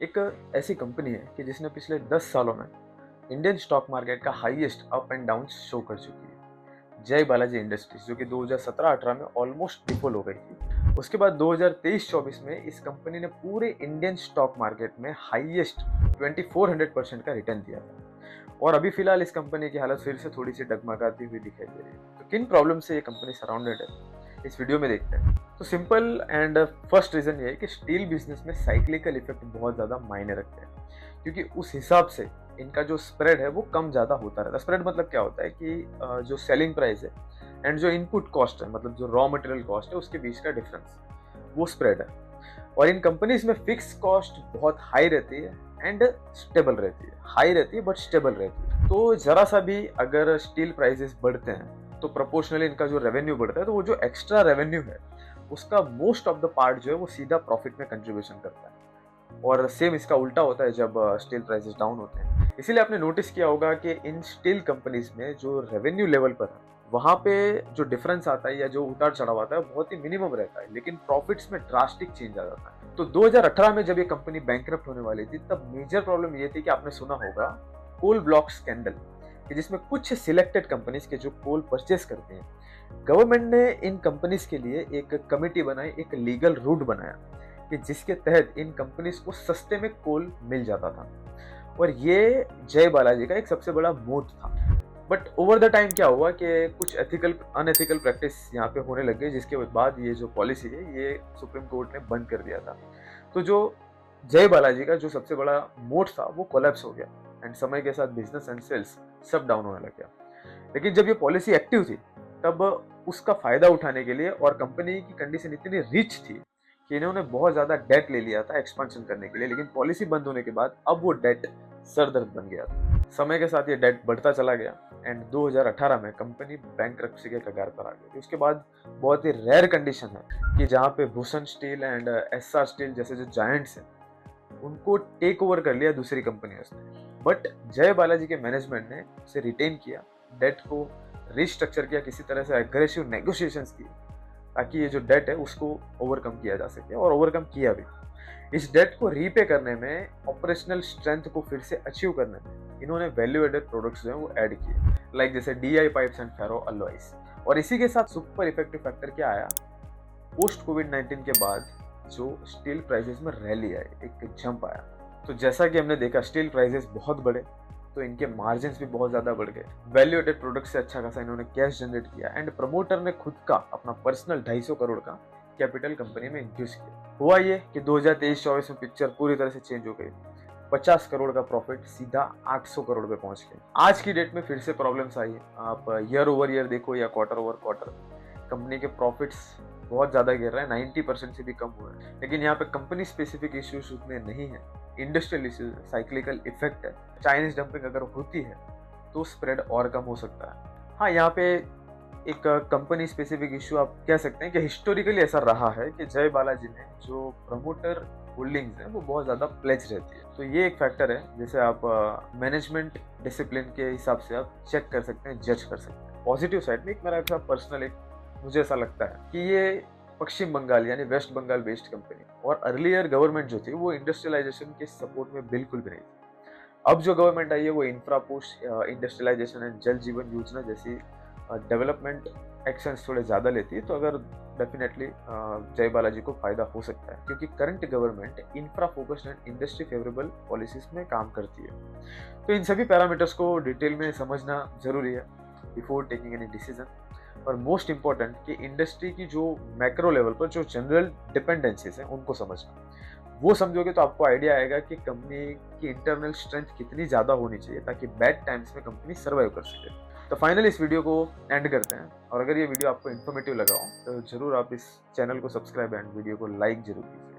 एक ऐसी कंपनी है कि जिसने पिछले 10 सालों में इंडियन स्टॉक मार्केट का highest up and down show कर चुकी है। जय बालाजी इंडस्ट्रीज, जो कि 2017-18 में ऑलमोस्ट ट्रिपल हो गई थी। उसके बाद 2023-24 में इस कंपनी ने पूरे इंडियन स्टॉक मार्केट में हाईएस्ट 2400% का रिटर्न दिया था। और अभी फिलहाल इस कंपनी की हालत फिर से थोड़ी सी डगमगाती हुई दिखाई दे रही है। तो किन प्रॉब्लम से ये कंपनी सराउंडेड है, इस वीडियो में देखते हैं। तो सिंपल एंड फर्स्ट रीजन ये है कि स्टील बिजनेस में साइक्लिकल इफेक्ट बहुत ज़्यादा मायने रखते हैं, क्योंकि उस हिसाब से इनका जो स्प्रेड है वो कम ज़्यादा होता रहता है। स्प्रेड मतलब क्या होता है कि जो सेलिंग प्राइस है एंड जो इनपुट कॉस्ट है, मतलब जो रॉ मटेरियल कॉस्ट है, उसके बीच का डिफरेंस, वो स्प्रेड है। और इन कंपनीज में फिक्स कॉस्ट बहुत हाई रहती है एंड स्टेबल रहती है। हाई रहती है बट स्टेबल रहती है। तो जरा सा भी अगर स्टील प्राइसेस बढ़ते हैं तो प्रोपोर्शनली इनका जो रेवेन्यू बढ़ता है, तो वो जो एक्स्ट्रा रेवेन्यू है उसका मोस्ट ऑफ द पार्ट जो है वो सीधा प्रॉफिट में कंट्रीब्यूशन करता है। और सेम इसका उल्टा होता है जब स्टील प्राइसेस डाउन होते हैं। इसीलिए आपने नोटिस किया होगा कि इन स्टील कंपनीज में जो रेवेन्यू लेवल पर है वहाँ पे जो डिफरेंस आता है या जो उतार चढ़ाव आता है बहुत ही मिनिमम रहता है, लेकिन प्रॉफिट्स में ड्रास्टिक चेंज आ जाता है। तो 2018 में जब ये कंपनी बैंकरप्ट होने वाली थी, तब मेजर प्रॉब्लम ये थी कि आपने सुना होगा कोल ब्लॉक स्कैंडल, कि जिसमें कुछ सिलेक्टेड कंपनीज के जो कोल परचेस करते हैं, गवर्नमेंट ने इन कंपनीज के लिए एक कमेटी बनाई, एक लीगल रूट बनाया कि जिसके तहत इन कंपनीज को सस्ते में कोल मिल जाता था। और ये जय बालाजी का एक सबसे बड़ा मोट था। बट ओवर द टाइम क्या हुआ कि कुछ एथिकल अनएथिकल प्रैक्टिस यहाँ पे होने लग गई, जिसके बाद ये जो पॉलिसी है ये सुप्रीम कोर्ट ने बंद कर दिया था। तो जो जय बालाजी का जो सबसे बड़ा मोट था वो कोलैप्स हो गया एंड समय के साथ बिजनेस एंड सेल्स सब डाउन होने लग गया। लेकिन जब ये पॉलिसी एक्टिव थी तब उसका फायदा उठाने के लिए, और कंपनी की कंडीशन इतनी रिच थी कि इन्होंने बहुत ज्यादा डेट ले लिया था एक्सपेंशन करने के लिए। लेकिन पॉलिसी बंद होने के बाद अब वो डेट सरदर्द बन गया था। समय के साथ ये डेट बढ़ता चला गया एंड 2018 में कंपनी बैंकरप्सी के कगार पर आ गई। उसके बाद बहुत ही रेयर कंडीशन है कि जहाँ पे Bhushan steel and SR steel जैसे जो जायंट्स हैं उनको टेक ओवर कर लिया दूसरी कंपनियों ने। बट जय बालाजी के मैनेजमेंट ने उसे रिटेन किया, डेट को रिस्ट्रक्चर किया, किसी तरह से एग्रेसिव नेगोशिएशंस किए ताकि ये जो डेट है उसको ओवरकम किया जा सके, और ओवरकम किया भी। इस डेट को रीपे करने में, ऑपरेशनल स्ट्रेंथ को फिर से अचीव करने में इन्होंने वैल्यू एडेड प्रोडक्ट्स जो है वो ऐड किए, लाइक जैसे DI pipes and ferro alloys. और इसी के साथ सुपर इफेक्टिव फैक्टर क्या आया, पोस्ट कोविड-19 के बाद जो स्टील प्राइसेस में रैली आई, एक जंप आया। तो जैसा कि हमने देखा स्टील प्राइसेस बहुत बढ़े तो इनके मार्जिन भी बहुत ज्यादा बढ़ गए। वैल्यू एडेड प्रोडक्ट से अच्छा खासा इन्होंने कैश जनरेट किया एंड प्रमोटर ने खुद का अपना पर्सनल 250 करोड़ का कैपिटल कंपनी में इंफ्यूज किया। हुआ ये कि 2023-24 में पिक्चर पूरी तरह से चेंज हो गई। 50 करोड़ का प्रॉफिट सीधा 800 करोड़ पे पहुंच गए। आज की डेट में फिर से प्रॉब्लम्स आई है। आप ईयर ओवर ईयर देखो या क्वार्टर ओवर क्वार्टर, कंपनी के प्रॉफिट्स बहुत ज़्यादा गिर रहा है, 90% से भी कम हुआ है। लेकिन यहाँ पे कंपनी स्पेसिफिक इश्यूज उतने नहीं है, इंडस्ट्रियल इश्यूज, साइक्लिकल इफेक्ट है। चाइनीज डंपिंग अगर होती है तो स्प्रेड और कम हो सकता है। हाँ, यहाँ पे एक कंपनी स्पेसिफिक इशू आप कह सकते हैं कि हिस्टोरिकली ऐसा रहा है कि जय बालाजी ने जो प्रमोटर होल्डिंग्स है वो बहुत ज़्यादा प्लेज रहती है। तो ये एक फैक्टर है जिसे आप मैनेजमेंट डिसिप्लिन के हिसाब से आप चेक कर सकते हैं, जज कर सकते हैं। पॉजिटिव साइड में एक मेरा पर्सनल एक मुझे ऐसा लगता है कि ये पश्चिम बंगाल यानी वेस्ट बंगाल बेस्ड कंपनी, और अर्लियर गवर्नमेंट जो थी वो इंडस्ट्रियलाइजेशन के सपोर्ट में बिल्कुल भी नहीं थी। अब जो गवर्नमेंट आई है वो इंफ्रा पुश, इंडस्ट्रियलाइजेशन एंड जल जीवन योजना जैसी डेवलपमेंट एक्शंस थोड़े ज़्यादा लेती है। तो अगर डेफिनेटली जय बालाजी को फायदा हो सकता है, क्योंकि current government infra focused and industry favourable policies में काम करती है। तो इन सभी पैरामीटर्स को डिटेल में समझना जरूरी है बिफोर टेकिंग एनी डिसीजन। और मोस्ट इंपॉर्टेंट कि इंडस्ट्री की जो मैक्रो लेवल पर जो जनरल डिपेंडेंसीज हैं उनको समझना। वो समझोगे तो आपको आइडिया आएगा कि कंपनी की इंटरनल स्ट्रेंथ कितनी ज़्यादा होनी चाहिए ताकि बैड टाइम्स में कंपनी सर्वाइव कर सके। तो फाइनली इस वीडियो को एंड करते हैं, और अगर ये वीडियो आपको इन्फॉर्मेटिव लगा हो तो जरूर आप इस चैनल को सब्सक्राइब एंड वीडियो को लाइक जरूर कीजिए।